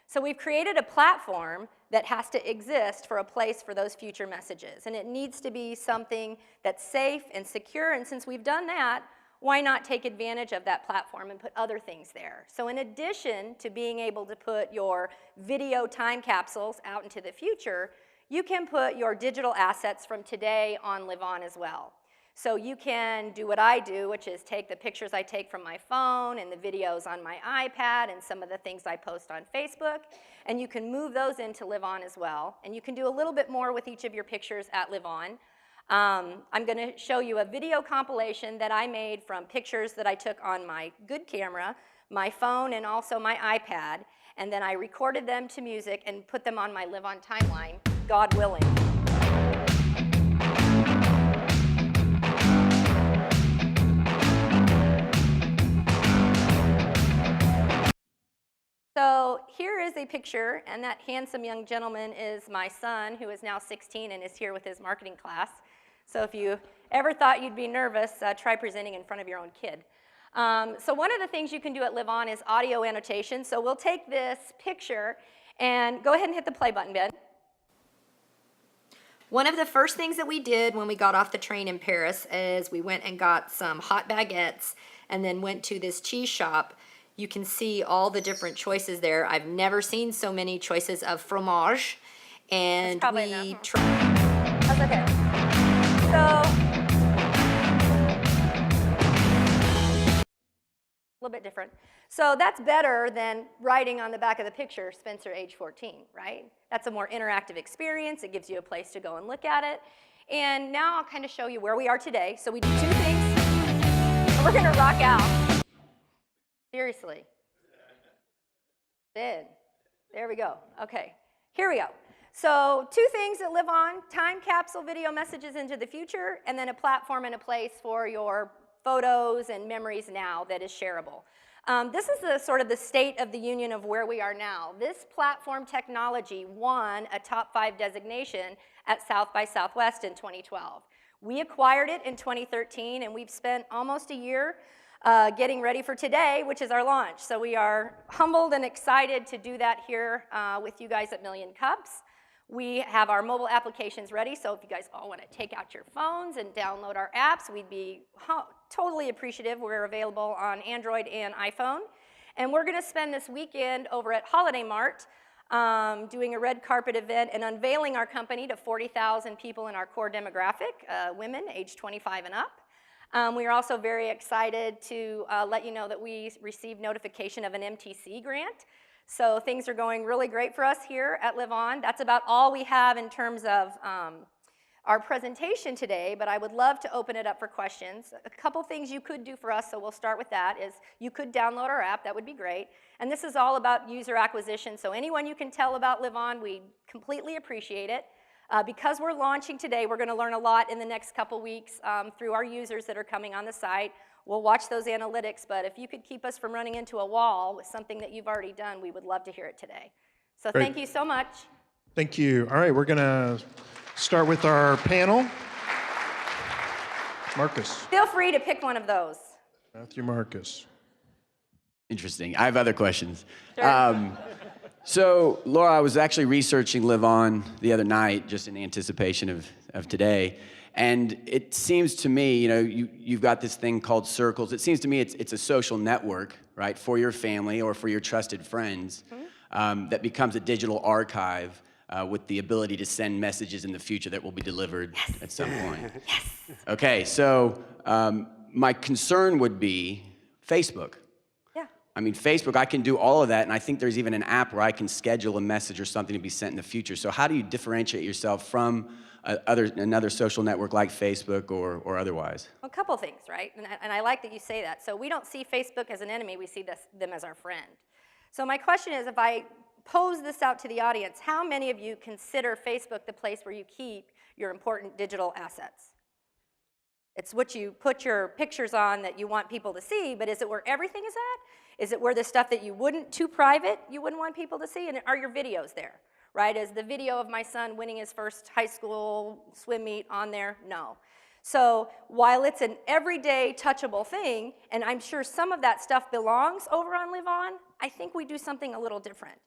So we've created a platform that has to exist for a place for those future messages. And it needs to be something that's safe and secure. And since we've done that, why not take advantage of that platform and put other things there? So in addition to being able to put your video time capsules out into the future, you can put your digital assets from today on Live On as well. So you can do what I do, which is take the pictures I take from my phone and the videos on my iPad and some of the things I post on Facebook, and you can move those into Live On as well. And you can do a little bit more with each of your pictures at Live On. I'm going to show you a video compilation that I made from pictures that I took on my good camera, my phone, and also my iPad. And then I recorded them to music and put them on my Live On timeline, God willing. So here is a picture, and that handsome young gentleman is my son, who is now 16 and is here with his marketing class. So if you ever thought you'd be nervous, try presenting in front of your own kid. So one of the things you can do at Live On is audio annotation. So we'll take this picture, and go ahead and hit the play button, Ben. One of the first things that we did when we got off the train in Paris is we went and got some hot baguettes and then went to this cheese shop. You can see all the different choices there. I've never seen so many choices of fromage. And we tried. That's okay. So, a little bit different. So that's better than writing on the back of the picture, Spencer, age 14, right? That's a more interactive experience. It gives you a place to go and look at it. And now I'll kind of show you where we are today. So we do 2 things. And we're going to rock out. Seriously. Ben. There we go. Okay. Here we go. So 2 things that Live On: time capsule video messages into the future, and then a platform and a place for your photos and memories now that is shareable. This is the sort of the state of the union of where we are now. This platform technology won a top 5 designation at South by Southwest in 2012. We acquired it in 2013, and we've spent almost a year getting ready for today, which is our launch. So we are humbled and excited to do that here with you guys at Million Cups. We have our mobile applications ready, so if you guys all want to take out your phones and download our apps, we'd be totally appreciative. We're available on Android and iPhone. And we're going to spend this weekend over at Holiday Mart doing a red carpet event and unveiling our company to 40,000 people in our core demographic, women age 25 and up. We are also very excited to let you know that we received notification of an MTC grant. So things are going really great for us here at Live On. That's about all we have in terms of our presentation today, but I would love to open it up for questions. A couple things you could do for us, so we'll start with that, is you could download our app. That would be great. And this is all about user acquisition, so anyone you can tell about Live On, we completely appreciate it. Because we're launching today, we're going to learn a lot in the next couple weeks through our users that are coming on the site. we'll watch those analytics, but if you could keep us from running into a wall with something that you've already done, we would love to hear it today. So Great. thank you so much. Thank you. All right, we're going to start with our panel. Marcus. Feel free to pick one of those. Matthew Marcus. Interesting. I have other questions. Sure. So, Laura, I was actually researching Live On the other night, just in anticipation of today. And it seems to me, you've got this thing called Circles. It seems to me it's a social network, right, for your family or for your trusted friends that becomes a digital archive with the ability to send messages in the future that will be delivered at some point. Yes. Okay, so my concern would be Facebook. I mean, Facebook, I can do all of that, and I think there's even an app where I can schedule a message or something to be sent in the future. So how do you differentiate yourself from another social network like Facebook or otherwise? A couple things, right? And I like that you say that. So we don't see Facebook as an enemy, we see them as our friend. So my question is, if I pose this out to the audience, how many of you consider Facebook the place where you keep your important digital assets? It's what you put your pictures on that you want people to see, but is it where everything is at? Is it where the stuff that you wouldn't, too private, you wouldn't want people to see? And are your videos there, right? Is the video of my son winning his first high school swim meet on there? No. So while it's an everyday touchable thing, and I'm sure some of that stuff belongs over on Live On, I think we do something a little different.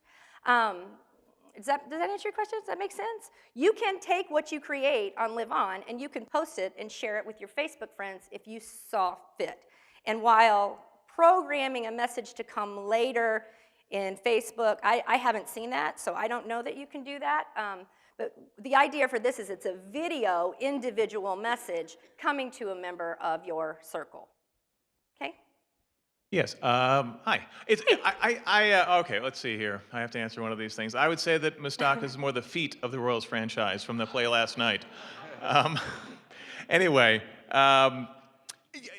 Does that answer your question? Does that make sense? You can take what you create on Live On and you can post it and share it with your Facebook friends if you saw fit. And while programming a message to come later in Facebook, I haven't seen that, so I don't know that you can do that. But the idea for this is it's a video individual message coming to a member of your circle. Okay? Yes. Hi. Okay, let's see here. I have to answer one of these things. I would say that Mustaka is more the feet of the Royals franchise from the play last night. Anyway,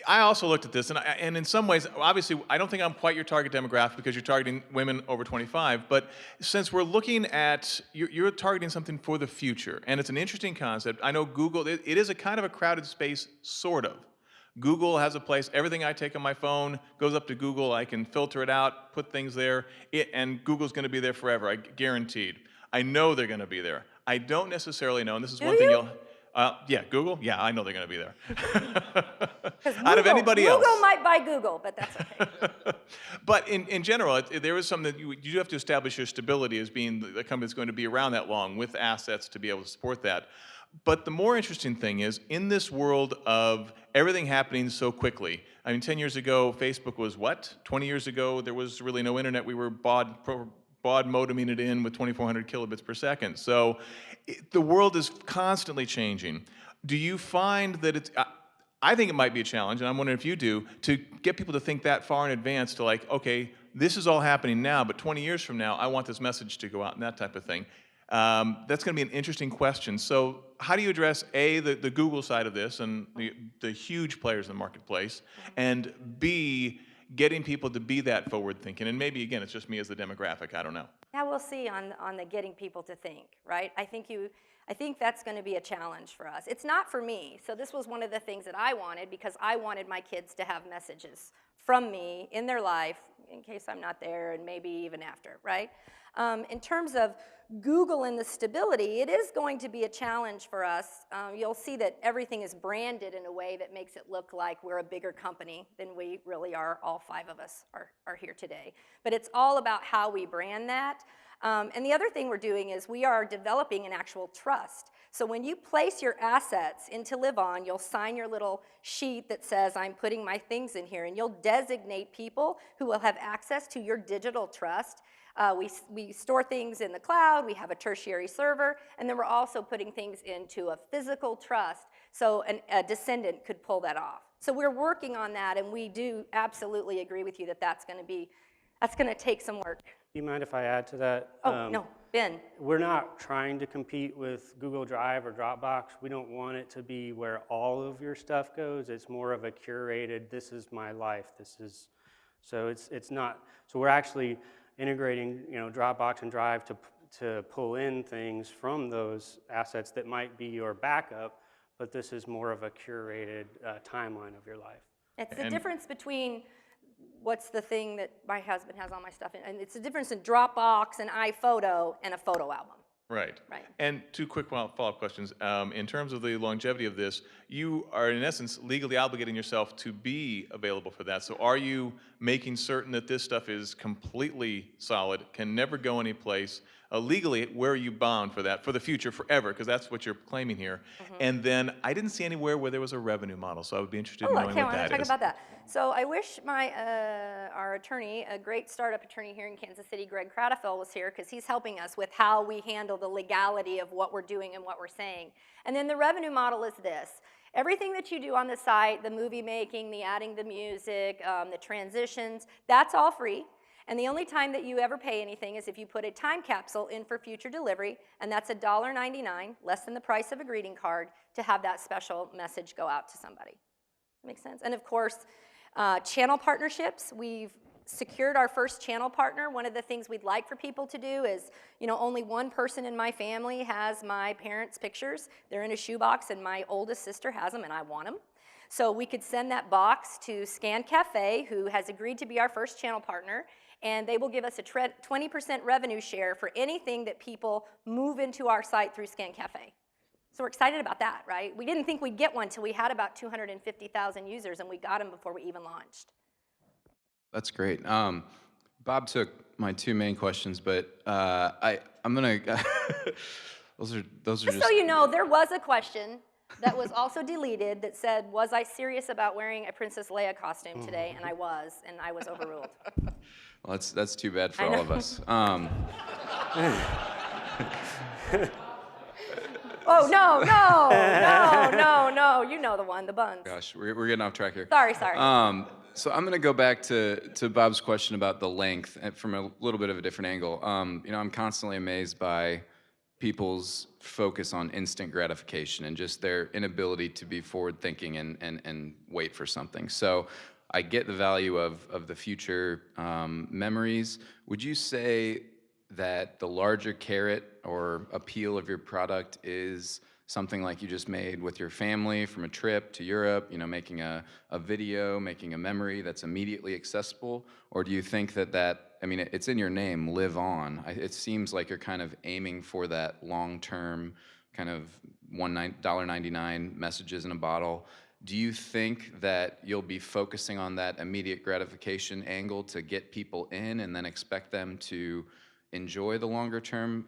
I also looked at this, and in some ways, obviously, I don't think I'm quite your target demographic because you're targeting women over 25, but since we're looking at, you're targeting something for the future, and it's an interesting concept. I know Google, it is a kind of a crowded space, sort of. Google has a place, everything I take on my phone goes up to Google, I can filter it out, put things there, and Google's gonna be there forever, guaranteed. I know they're gonna be there. I don't necessarily know, and this is one thing you'll, yeah, Google? Yeah, I know they're going to be there. Out of anybody else. Google might buy Google, but that's okay. But in general, there is something that you do have to establish your stability as being the company that's going to be around that long with assets to be able to support that. But the more interesting thing is, in this world of everything happening so quickly, I mean, 10 years ago, Facebook was what? 20 years ago, there was really no internet. We were baud modeming it in with 2,400 kilobits per second. So the world is constantly changing. Do you find that it's, I think it might be a challenge, and I'm wondering if you do, to get people to think that far in advance to like, okay, this is all happening now, but 20 years from now, I want this message to go out and that type of thing. That's going to be an interesting question. So how do you address, A, the Google side of this and the huge players in the marketplace, and B, getting people to be that forward thinking? And maybe, again, it's just me as the demographic, I don't know. Yeah, we'll see on the getting people to think, right? I think that's going to be a challenge for us. It's not for me. So this was one of the things that I wanted because I wanted my kids to have messages from me in their life in case I'm not there and maybe even after, right? In terms of Google and the stability, it is going to be a challenge for us. You'll see that everything is branded in a way that makes it look like we're a bigger company than we really are. All 5 of us are here today. But it's all about how we brand that. And the other thing we're doing is we are developing an actual trust. So when you place your assets into Live On, you'll sign your little sheet that says, I'm putting my things in here, and you'll designate people who will have access to your digital trust. We store things in the cloud, we have a tertiary server, and then we're also putting things into a physical trust so a descendant could pull that off. So we're working on that, and we do absolutely agree with you that that's going to take some work. Do you mind if I add to that? Oh, no, Ben. We're not trying to compete with Google Drive or Dropbox. We don't want it to be where all of your stuff goes. It's more of a curated, this is my life, so it's not, so we're actually integrating, Dropbox and Drive to pull in things from those assets that might be your backup, but this is more of a curated timeline of your life. It's the And- difference between what's the thing that my husband has all my stuff in, and it's the difference in Dropbox and iPhoto and a photo album. Right. Right. And two quick follow-up questions. In terms of the longevity of this, you are in essence legally obligating yourself to be available for that. So are you making certain that this stuff is completely solid, can never go anyplace? Legally, where are you bound for that, for the future, forever? Because that's what you're claiming here. And then I didn't see anywhere where there was a revenue model, so I would be interested in knowing Okay, I what want to that talk is. about that. So I wish our attorney, a great startup attorney here in Kansas City, Greg Cradafel, was here because he's helping us with how we handle the legality of what we're doing and what we're saying. And then the revenue model is this. Everything that you do on the site, the movie making, the adding the music, the transitions, that's all free. And the only time that you ever pay anything is if you put a time capsule in for future delivery, and that's $1.99, less than the price of a greeting card, to have that special message go out to somebody. Makes sense? And of course, channel partnerships. We've secured our first channel partner. One of the things we'd like for people to do is, only one person in my family has my parents' pictures. They're in a shoebox, and my oldest sister has them, and I want them. So we could send that box to Scan Cafe, who has agreed to be our first channel partner, and they will give us a 20% revenue share for anything that people move into our site through Scan Cafe. So we're excited about that, right? We didn't think we'd get one until we had about 250,000 users, and we got them before we even launched. That's great. Bob took my two main questions, but I'm gonna. those are Just so you know, there was a question that was also deleted that said, "Was I serious about wearing a Princess Leia costume today?" And I was overruled. Well, that's too bad for I all know. of us. Oh, no, you know the one, the buns. Gosh, we're getting off track here. Sorry. So I'm going to go back to Bob's question about the length from a little bit of a different angle. I'm constantly amazed by people's focus on instant gratification and just their inability to be forward-thinking and wait for something. So I get the value of the future memories. Would you say that the larger carrot or appeal of your product is something like you just made with your family from a trip to Europe, making a video, making a memory that's immediately accessible? Or do you think it's in your name, Live On. It seems like you're kind of aiming for that long-term kind of $1.99 messages in a bottle. Do you think that you'll be focusing on that immediate gratification angle to get people in and then expect them to enjoy the longer term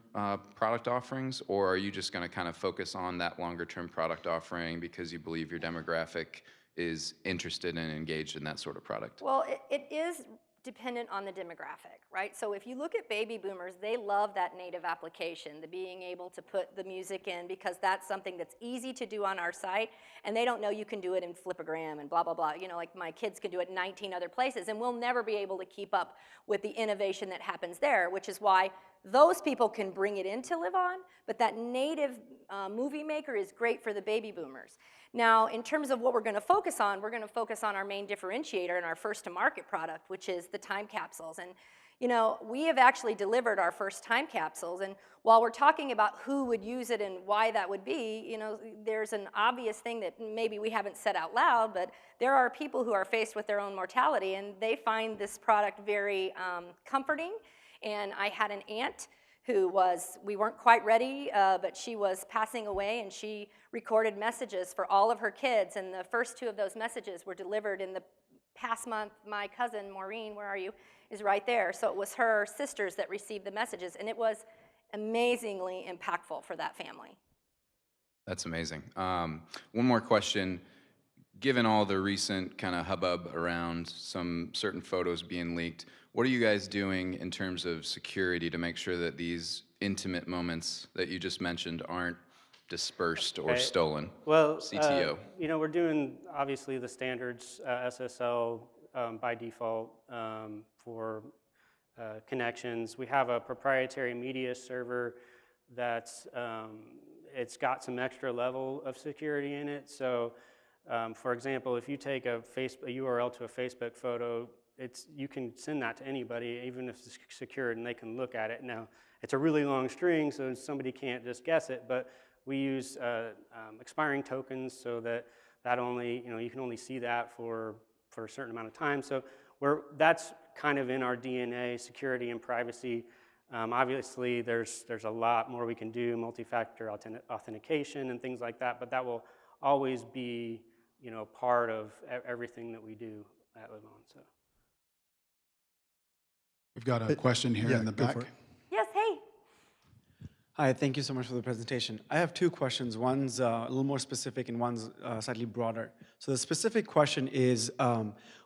product offerings, or are you just going to kind of focus on that longer term product offering because you believe your demographic is interested and engaged in that sort of product? Well, it is dependent on the demographic, right? So if you look at baby boomers, they love that native application, the being able to put the music in, because that's something that's easy to do on our site, and they don't know you can do it in Flipagram and blah, blah, blah. Like my kids can do it in 19 other places, and we'll never be able to keep up with the innovation that happens there, which is why those people can bring it into Live On, but that native movie maker is great for the baby boomers. Now, in terms of what we're going to focus on, we're going to focus on our main differentiator and our first-to-market product, which is the time capsules. And, we have actually delivered our first time capsules. And while we're talking about who would use it and why that would be, there's an obvious thing that maybe we haven't said out loud, but there are people who are faced with their own mortality, and they find this product very comforting. And I had an aunt who we weren't quite ready, but she was passing away, and she recorded messages for all of her kids, and the first two of those messages were delivered in the past month. My cousin, Maureen, where are you, is right there. So it was her sisters that received the messages, and it was amazingly impactful for that family. That's amazing. One more question. Given all the recent kind of hubbub around some certain photos being leaked, what are you guys doing in terms of security to make sure that these intimate moments that you just mentioned aren't dispersed or stolen? Well, CTO. We're doing obviously the standards, SSL by default for connections. We have a proprietary media server that's it's got some extra level of security in it. So, for example, if you take a URL to a Facebook photo, you can send that to anybody, even if it's secured, and they can look at it. Now, it's a really long string, so somebody can't just guess it, but we use expiring tokens so that only, you can only see that for for a certain amount of time. So that's kind of in our DNA, security and privacy. Obviously, there's a lot more we can do, multi-factor authentication and things like that, but that will always be, you know, part of everything that we do at Live On. So. We've got a question here in the back. Yes, hey. Hi, thank you so much for the presentation. I have two questions. One's a little more specific and one's slightly broader. So the specific question is,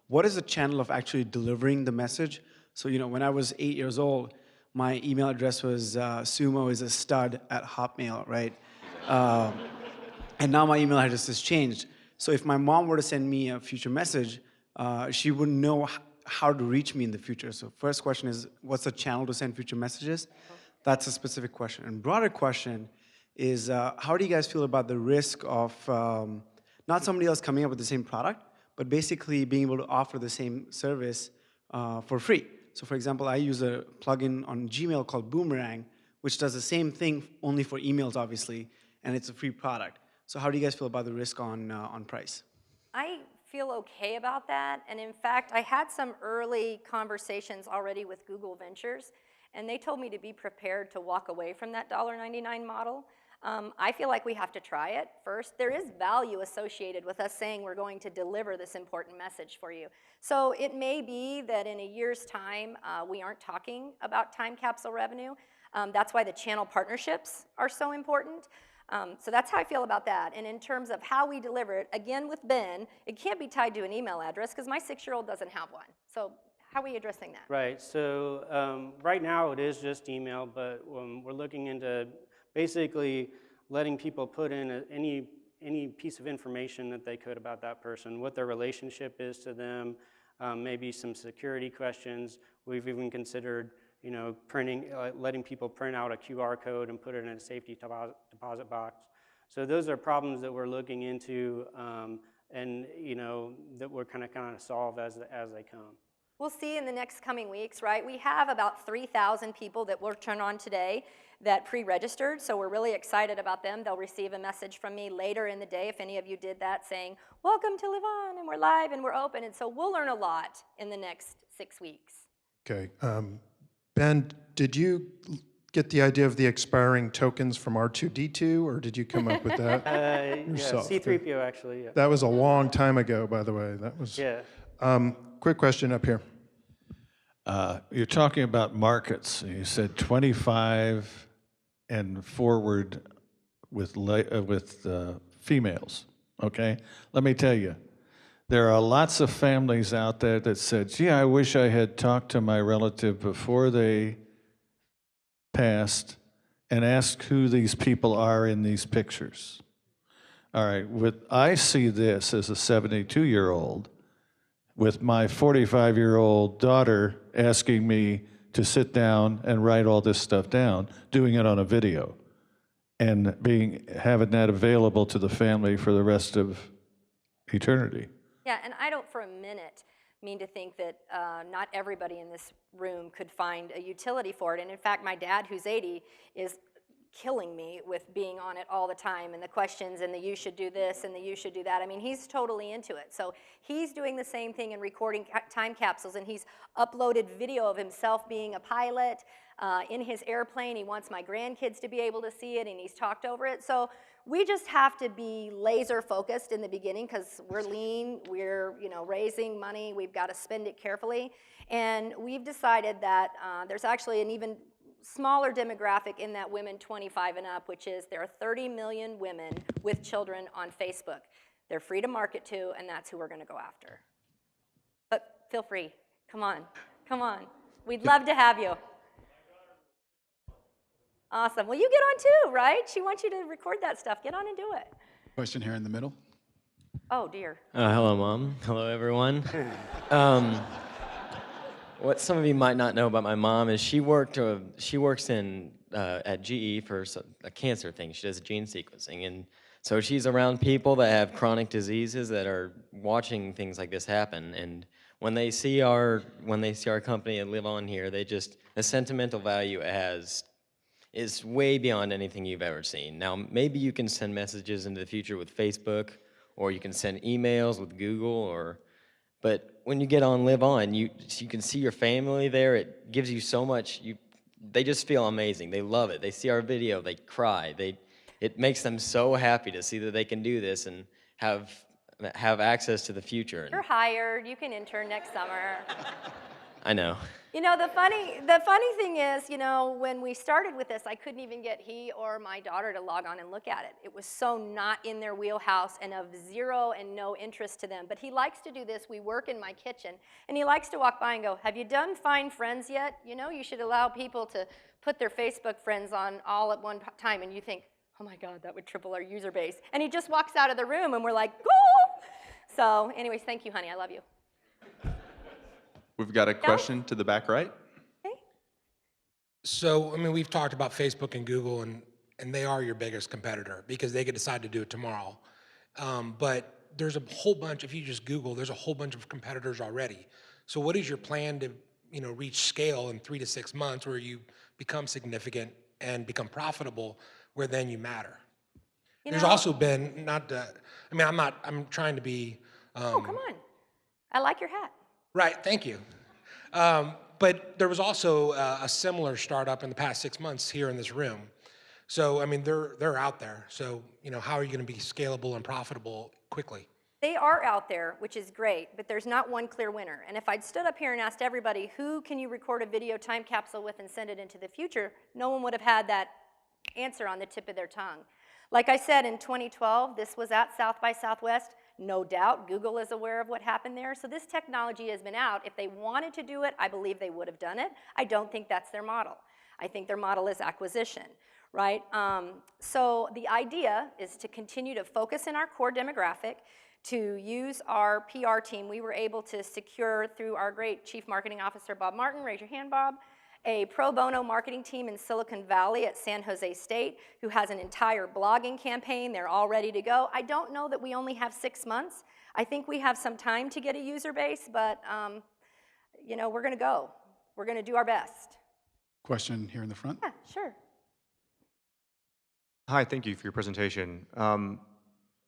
what is the channel of actually delivering the message? So, you know, when I was 8 years old, my email address was sumo@hotmail, right? And now my email address has changed. So if my mom were to send me a future message, she wouldn't know how to reach me in the future. So first question is, what's the channel to send future messages? That's a specific question. And broader question is, how do you guys feel about the risk of not somebody else coming up with the same product, but basically being able to offer the same service for free? So for example, I use a plugin on Gmail called Boomerang, which does the same thing only for emails, obviously, and it's a free product. So how do you guys feel about the risk on price? I feel okay about that. And in fact, I had some early conversations already with Google Ventures, and they told me to be prepared to walk away from that $1.99 model. I feel like we have to try it first. There is value associated with us saying we're going to deliver this important message for you. So it may be that in a year's time, we aren't talking about time capsule revenue. That's why the channel partnerships are so important. So that's how I feel about that. And in terms of how we deliver it, again with Ben, it can't be tied to an email address because my 6-year-old doesn't have one. So how are we addressing that? Right, so right now it is just email, but we're looking into basically letting people put in any piece of information that they could about that person, what their relationship is to them, maybe some security questions. We've even considered, you know, letting people print out a QR code and put it in a safety deposit box. So those are problems that we're looking into, and you know, that we're kind of solve as they come. We'll see in the next coming weeks, right? We have about 3,000 people that we'll turn on today that pre-registered, so we're really excited about them. They'll receive a message from me later in the day, if any of you did that, saying, welcome to Live On, and we're live, and we're open. And so we'll learn a lot in the next 6 weeks. Okay. Ben, did you get the idea of the expiring tokens from R2-D2, or did you come up with that yourself? Yeah, C-3PO actually, yeah. That was a long time ago, by the way. That was. Yeah. Quick question up here. You're talking about markets. You said 25 and forward with females, okay? Let me tell you, there are lots of families out there that said, gee, I wish I had talked to my relative before they passed and asked who these people are in these pictures. All right, I see this as a 72-year-old with my 45-year-old daughter asking me to sit down and write all this stuff down, doing it on a video, and having that available to the family for the rest of eternity. Yeah, and I don't for a minute mean to think that not everybody in this room could find a utility for it. And in fact, my dad, who's 80, is killing me with being on it all the time and the questions and the you should do this and the you should do that. I mean, he's totally into it. So he's doing the same thing and recording time capsules, and he's uploaded video of himself being a pilot in his airplane. He wants my grandkids to be able to see it, and he's talked over it. So we just have to be laser focused in the beginning because we're lean, we're raising money, we've got to spend it carefully. And we've decided that there's actually an even smaller demographic in that women 25 and up, which is there are 30 million women with children on Facebook. They're free to market to, and that's who we're going to go after. But feel free. Come on. Come on. We'd love to have you. Awesome. Well, you get on too, right? She wants you to record that stuff. Get on and do it. Question here in the middle. Oh, dear. Hello, Mom. Hello, everyone. What some of you might not know about my mom is she works at GE for a cancer thing. She does gene sequencing, and so she's around people that have chronic diseases that are watching things like this happen. And when they see our company and Live On here, the sentimental value it has is way beyond anything you've ever seen. Now, maybe you can send messages into the future with Facebook, or you can send emails with Google, But when you get on Live On, you can see your family there. It gives you so much. They just feel amazing. They love it. They see our video, they cry. It makes them so happy to see that they can do this and have access to the future. You're hired. You can intern next summer. I know. You know, the funny thing is, you know, when we started with this, I couldn't even get he or my daughter to log on and look at it. It was so not in their wheelhouse and of zero and no interest to them. But he likes to do this. We work in my kitchen, and he likes to walk by and go, have you done Find Friends yet? You know, you should allow people to put their Facebook friends on all at one time. And you think, oh my God, that would triple our user base. And he just walks out of the room, and we're like, oh! So anyways, thank you, honey. I love you. We've got a question to the back right. So, I mean, we've talked about Facebook and Google, and they are your biggest competitor because they could decide to do it tomorrow. But there's a whole bunch, if you just Google, there's a whole bunch of competitors already. So what is your plan to, you know, reach scale in 3 to 6 months where you become significant and become profitable, where then you matter? There's also been, I'm trying to be. Oh, come on. I like your hat. Right, thank you. But there was also a similar startup in the past 6 months here in this room. So, I mean, they're out there. So, you know, how are you going to be scalable and profitable quickly? They are out there, which is great, but there's not one clear winner. And if I'd stood up here and asked everybody, who can you record a video time capsule with and send it into the future, no one would have had that answer on the tip of their tongue. Like I said, in 2012, this was at South by Southwest. No doubt, Google is aware of what happened there. So this technology has been out. If they wanted to do it, I believe they would have done it. I don't think that's their model. I think their model is acquisition, right? So the idea is to continue to focus in our core demographic, to use our PR team. We were able to secure through our great Chief Marketing Officer, Bob Martin, raise your hand, Bob, a pro bono marketing team in Silicon Valley at San Jose State who has an entire blogging campaign. They're all ready to go. I don't know that we only have 6 months. I think we have some time to get a user base, but you know, we're going to go. We're going to do our best. Question here in the front. Yeah, sure. Hi, thank you for your presentation. I'm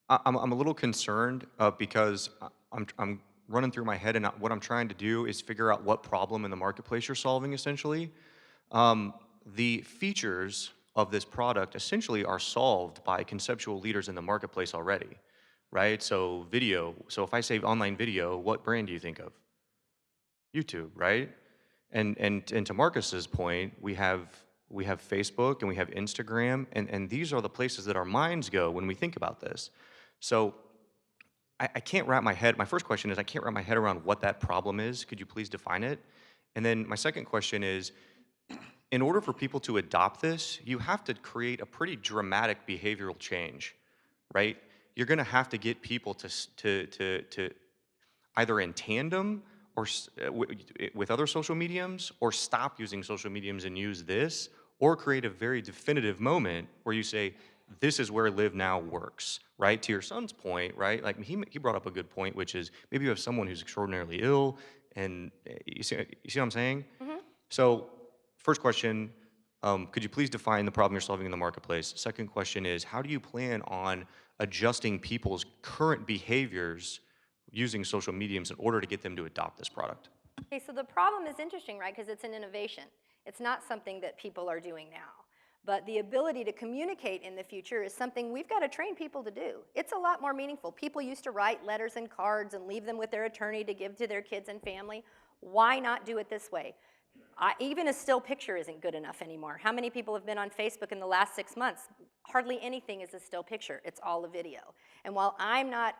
a little concerned because I'm running through my head, and what I'm trying to do is figure out what problem in the marketplace you're solving, essentially. The features of this product essentially are solved by conceptual leaders in the marketplace already, right? So video, so if I say online video, what brand do you think of? YouTube, right? And to Marcus's point, we have Facebook and we have Instagram, and these are the places that our minds go when we think about this. So I can't wrap my head, my first question is I can't wrap my head around what that problem is. Could you please define it? And then my second question is, in order for people to adopt this, you have to create a pretty dramatic behavioral change, right? You're gonna have to get people to either in tandem or with other social mediums, or stop using social mediums and use this, or create a very definitive moment where you say, this is where Live Now works, right? To your son's point, right? Like he brought up a good point, which is maybe you have someone who's extraordinarily ill, and you see what I'm saying? Mm-hmm. So first question, could you please define the problem you're solving in the marketplace? Second question is, how do you plan on adjusting people's current behaviors using social mediums in order to get them to adopt this product? Okay, so the problem is interesting, right? Because it's an innovation. It's not something that people are doing now. But the ability to communicate in the future is something we've got to train people to do. It's a lot more meaningful. People used to write letters and cards and leave them with their attorney to give to their kids and family. Why not do it this way? Even a still picture isn't good enough anymore. How many people have been on Facebook in the last 6 months? Hardly anything is a still picture. It's all a video. And while I'm not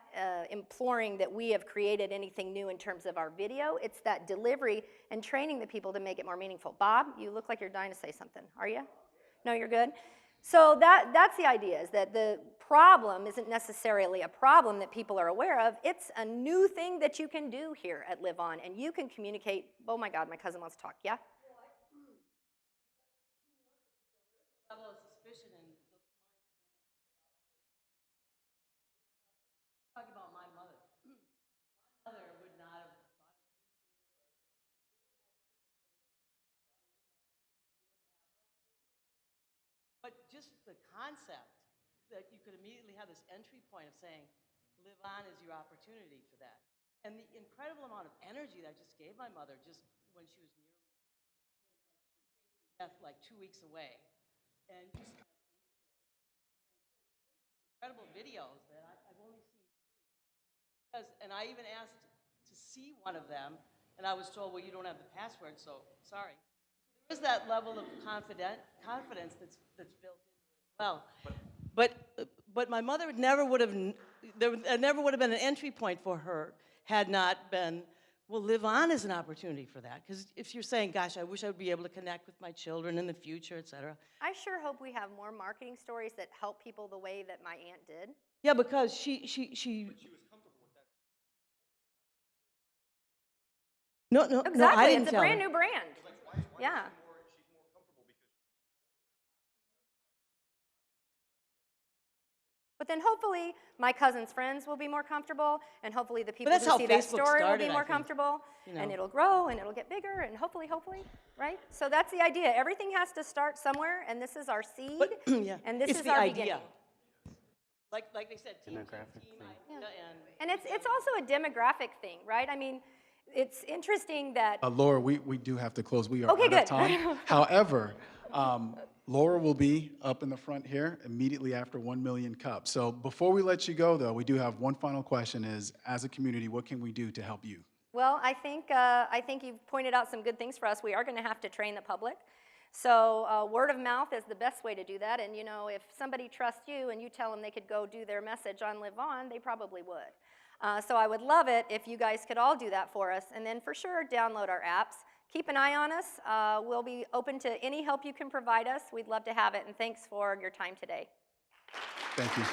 imploring that we have created anything new in terms of our video, it's that delivery and training the people to make it more meaningful. Bob, you look like you're dying to say something. Are you? No, you're good? So that's the idea, is that the problem isn't necessarily a problem that people are aware of. It's a new thing that you can do here at Live On, and you can communicate. Oh my God, my cousin wants to talk. Yeah? Level of suspicion and talking about my mother. My mother would not have thought. But just the concept that you could immediately have this entry point of saying, Live On is your opportunity for that. And the incredible amount of energy that I just gave my mother just when she was nearly death, like 2 weeks away. And just incredible videos that I've only seen because, and I even asked to see one of them, and I was told, well, you don't have the password, so sorry. So there is that level of confidence that's built in as well. But my mother never would have, there never would have been an entry point for her had not been, well, Live On is an opportunity for that. Because if you're saying, gosh, I wish I would be able to connect with my children in the future, et cetera. I sure hope we have more marketing stories that help people the way that my aunt did. Yeah, because she No, Exactly. no, I didn't It's a tell brand her. new brand. Yeah. But then hopefully my cousin's friends will be more comfortable, and hopefully the people that's who how see that Facebook story will started, be I more think, comfortable, you know. and it'll grow and it'll get bigger, and hopefully, right? So that's the idea. Everything has to start somewhere, and this is our seed, Yeah. and this It's is the our idea. beginning. Like they said, team Yeah. And it's also a demographic thing, right? I mean, it's interesting that Laura, we do have to close. We are Okay, out good. of time. However, Laura will be up in the front here immediately after 1 million cups. So before we let you go, though, we do have one final question is, as a community, what can we do to help you? Well, I think you've pointed out some good things for us. We are going to have to train the public. So word of mouth is the best way to do that. And, you know, if somebody trusts you and you tell them they could go do their message on Live On, they probably would. So I would love it if you guys could all do that for us. And then for sure, download our apps. Keep an eye on us. We'll be open to any help you can provide us. We'd love to have it. And thanks for your time today. Thank you.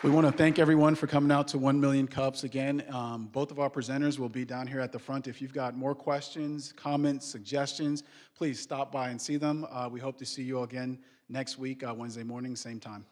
We want to thank everyone for coming out to 1 Million Cups. Again, both of our presenters will be down here at the front. If you've got more questions, comments, suggestions, please stop by and see them. We hope to see you again next week, Wednesday morning, same time.